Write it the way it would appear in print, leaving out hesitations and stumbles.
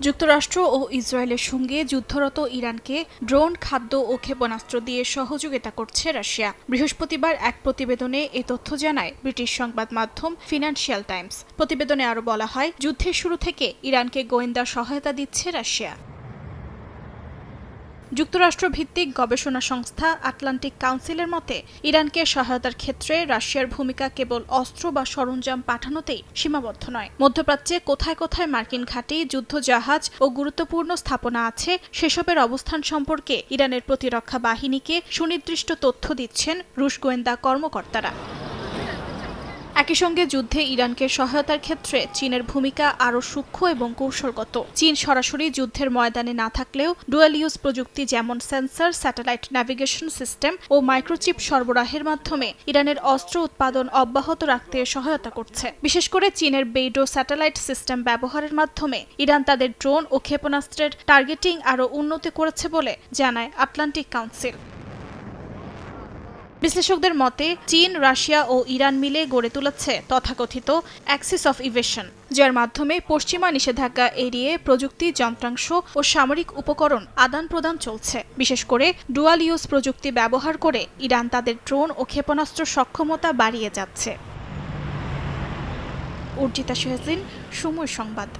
যুক্তরাষ্ট্র ও ইসরায়েলের সঙ্গে যুদ্ধরত ইরানকে ড্রোন, খাদ্য ও ক্ষেপণাস্ত্র দিয়ে সহযোগিতা করছে রাশিয়া। বৃহস্পতিবার এক প্রতিবেদনে এ তথ্য জানায় ব্রিটিশ সংবাদ মাধ্যম ফিনান্সিয়াল টাইমস। প্রতিবেদনে আরও বলা হয়, যুদ্ধের শুরু থেকে ইরানকে গোয়েন্দা সহায়তা দিচ্ছে রাশিয়া। যুক্তরাষ্ট্র ভিত্তিক গবেষণা সংস্থা আটলান্টিক কাউন্সিলের মতে, ইরানকে সহায়তার ক্ষেত্রে রাশিয়ার ভূমিকা কেবল অস্ত্র বা সরঞ্জাম পাঠানোতেই সীমাবদ্ধ নয়। মধ্যপ্রাচ্যে কোথায় কোথায় মার্কিন ঘাঁটি, যুদ্ধজাহাজ ও গুরুত্বপূর্ণ স্থাপনা আছে সেসবের অবস্থান সম্পর্কে ইরানের প্রতিরক্ষা বাহিনীকে সুনির্দিষ্ট তথ্য দিচ্ছেন রুশ গোয়েন্দা কর্মকর্তারা। একই সঙ্গে যুদ্ধে ইরানকে সহায়তার ক্ষেত্রে চীনের ভূমিকা আরও সূক্ষ্ম এবং কৌশলগত। চীন সরাসরি যুদ্ধের ময়দানে না থাকলেও ডুয়াল ইউজ প্রযুক্তি যেমন সেন্সর, স্যাটেলাইট ন্যাভিগেশন সিস্টেম ও মাইক্রোচিপ সরবরাহের মাধ্যমে ইরানের অস্ত্র উৎপাদন অব্যাহত রাখতে সহায়তা করছে। বিশেষ করে চীনের বেইডো স্যাটেলাইট সিস্টেম ব্যবহারের মাধ্যমে ইরান তাদের ড্রোন ও ক্ষেপণাস্ত্রের টার্গেটিং আরও উন্নত করেছে বলে জানায় আটলান্টিক কাউন্সিল। বিশ্লেষকদের মতে, চীন, রাশিয়া ও ইরান মিলে গড়ে তুলেছে তথাকথিত অ্যাক্সিস অফ ইভেশন, যার মাধ্যমে পশ্চিমা নিষেধাজ্ঞা এড়িয়ে প্রযুক্তি, যন্ত্রাংশ ও সামরিক উপকরণ আদান প্রদান চলছে। বিশেষ করে ডুয়াল ইউজ প্রযুক্তি ব্যবহার করে ইরান তাদের ড্রোন ও ক্ষেপণাস্ত্র সক্ষমতা বাড়িয়ে যাচ্ছে। অর্জিতা শেহজিন, সময় সংবাদ।